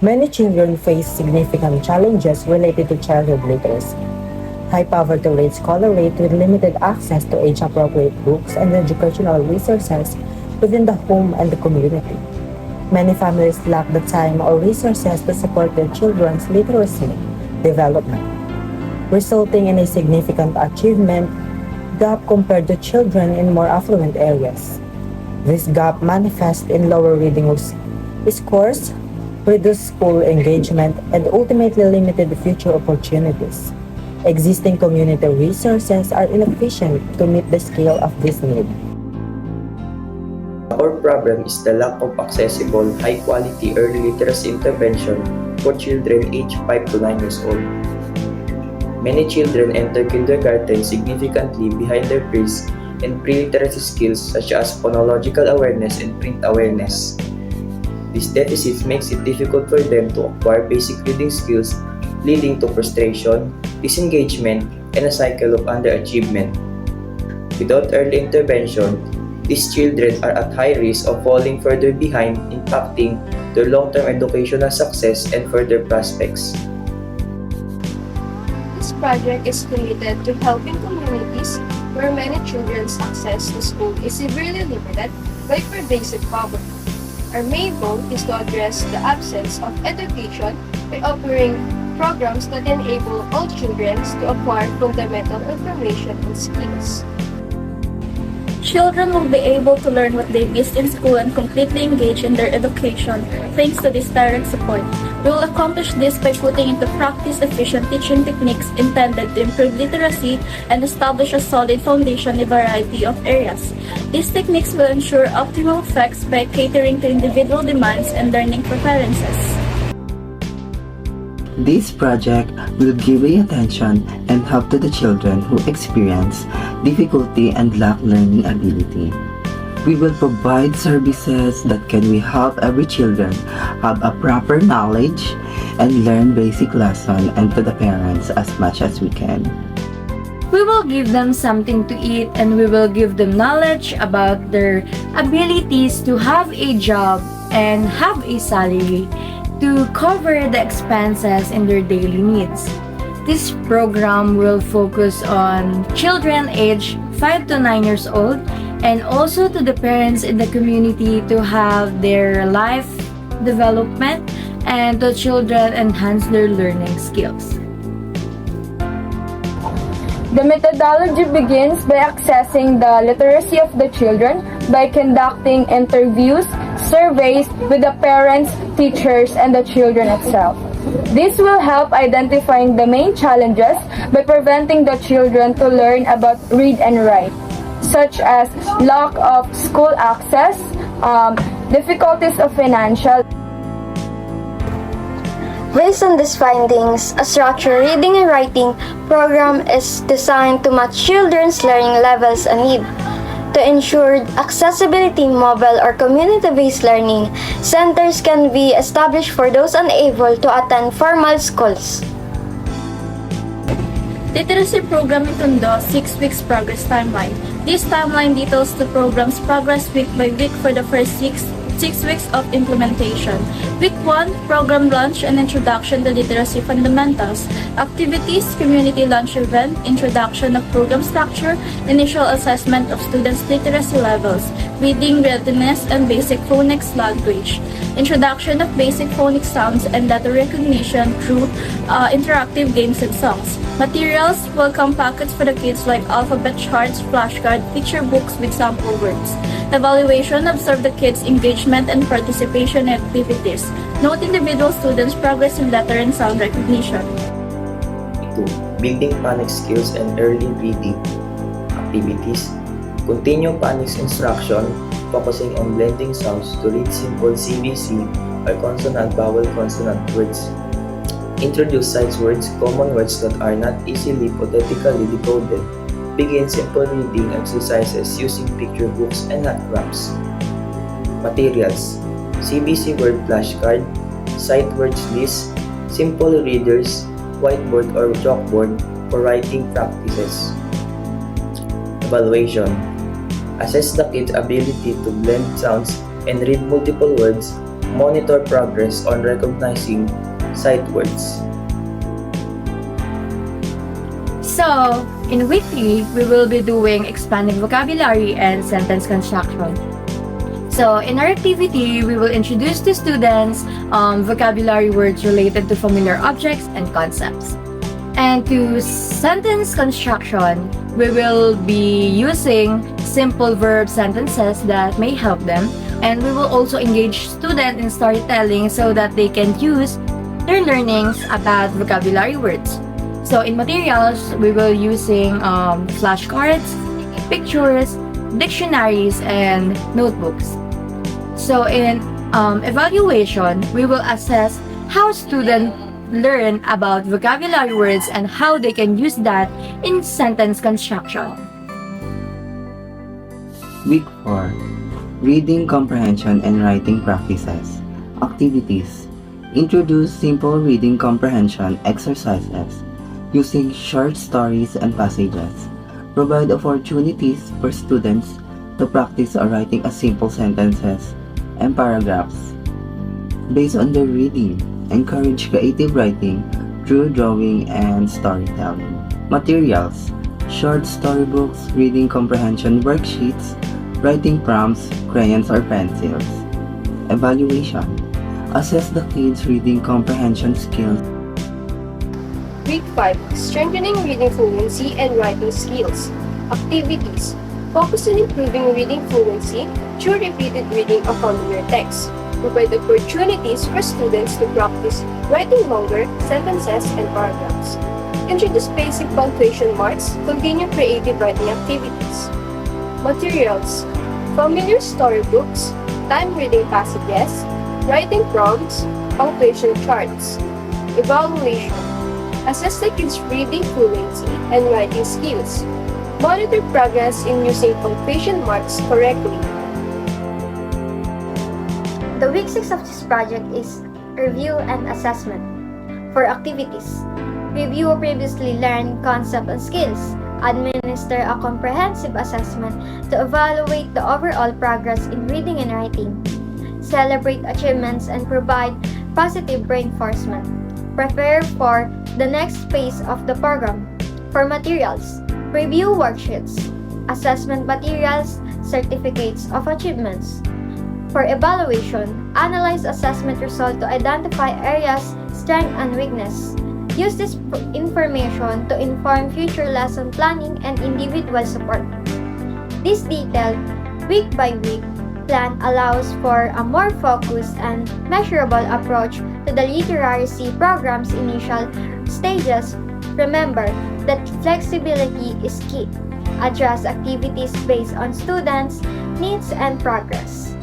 Many children face significant challenges related to childhood literacy. High poverty rates correlate with limited access to age-appropriate books and educational resources within the home and the community. Many families lack the time or resources to support their children's literacy development, resulting in a significant achievement gap compared to children in more affluent areas. This gap manifests in lower reading scores, reduced school engagement, and ultimately limited future opportunities. Existing community resources are inefficient to meet the scale of this need. The core problem is the lack of accessible, high-quality early literacy intervention for children aged 5 to 9 years old. Many children enter kindergarten significantly behind their peers in pre-literacy skills such as phonological awareness and print awareness. This deficit makes it difficult for them to acquire basic reading skills, leading to frustration, disengagement, and a cycle of underachievement. Without early intervention, these children are at high risk of falling further behind, impacting their long-term educational success and further prospects. This project is committed to helping communities where many children's access to school is severely limited by pervasive poverty. Our main goal is to address the absence of education by offering programs that enable all children to acquire fundamental information and skills. Children will be able to learn what they missed in school and completely engage in their education thanks to this direct support. We will accomplish this by putting into practice efficient teaching techniques intended to improve literacy and establish a solid foundation in a variety of areas. These techniques will ensure optimal effects by catering to individual demands and learning preferences. This project will give attention and help to the children who experience difficulty and lack learning ability. We will provide services that can help every children have a proper knowledge and learn basic lesson and to the parents as much as we can. We will give them something to eat and we will give them knowledge about their abilities to have a job and have a salary to cover the expenses in their daily needs. This program will focus on children aged 5 to 9 years old and also to the parents in the community to have their life development and the children enhance their learning skills. The methodology begins by assessing the literacy of the children by conducting interviews, surveys with the parents, teachers, and the children itself. This will help identifying the main challenges by preventing the children to learn about read and write, such as lack of school access, difficulties of financial. Based on these findings, a structured reading and writing program is designed to match children's learning levels and needs. To ensure accessibility, mobile or community-based learning centers can be established for those unable to attend formal schools. Literacy Program in Tondo 6 weeks progress timeline. This timeline details the program's progress week by week for the first six weeks of implementation. Week 1, program launch and introduction to literacy fundamentals. Activities, community lunch event, introduction of program structure, initial assessment of students' literacy levels, reading readiness and basic phonics language, introduction of basic phonics sounds and letter recognition through interactive games and songs. Materials, welcome packets for the kids like alphabet charts, flashcard, picture books with sample words. Evaluation, observe the kids' engagement and participation in activities. Note individual students' progress in letter and sound recognition. 2. Building phonics skills and early reading activities. Continue phonics instruction, focusing on blending sounds to read simple CBC or consonant-vowel-consonant words. Introduce sight words, common words that are not easily phonetically decoded. Begin simple reading exercises using picture books and not graphs. Materials: CBC word flashcard, sight words list, simple readers, whiteboard or chalkboard for writing practices. Evaluation: assess the kid's ability to blend sounds and read multiple words Monitor progress on recognizing sight words. So, in week 3, we will be doing expanding vocabulary and sentence construction. So, in our activity, we will introduce to students vocabulary words related to familiar objects and concepts. And to sentence construction, we will be using simple verb sentences that may help them. And we will also engage students in storytelling so that they can use their learnings about vocabulary words. So in materials, we will using flashcards, pictures, dictionaries, and notebooks. So in evaluation, we will assess how students learn about vocabulary words and how they can use that in sentence construction. Week 4. Reading Comprehension and Writing Practices. Activities. Introduce simple reading comprehension exercises using short stories and passages. Provide opportunities for students to practice writing a simple sentences and paragraphs. Based on their reading, encourage creative writing through drawing and storytelling. Materials. Short storybooks, reading comprehension worksheets, writing prompts, crayons or pencils. Evaluation. Assess the kids' reading comprehension skills. Week 5, strengthening reading fluency and writing skills. Activities. Focus on improving reading fluency through repeated reading of familiar texts. Provide opportunities for students to practice writing longer sentences and paragraphs. Introduce basic punctuation marks, continue creative writing activities. Materials. Familiar storybooks, time reading passages, writing prompts, punctuation charts. Evaluation. Assess the kids' reading fluency and writing skills. Monitor progress in using punctuation marks correctly. The week 6 of this project is review and assessment. For activities, review previously learned concepts and skills. Administer a comprehensive assessment to evaluate the overall progress in reading and writing. Celebrate achievements and provide positive reinforcement. Prepare for the next phase of the program. For materials, review worksheets, assessment materials, certificates of achievements. For evaluation, analyze assessment results to identify areas, strength, and weakness. Use this information to inform future lesson planning and individual support. This detailed, week-by-week plan allows for a more focused and measurable approach to the literacy program's initial stages. Remember that flexibility is key. Adjust activities based on students' needs and progress.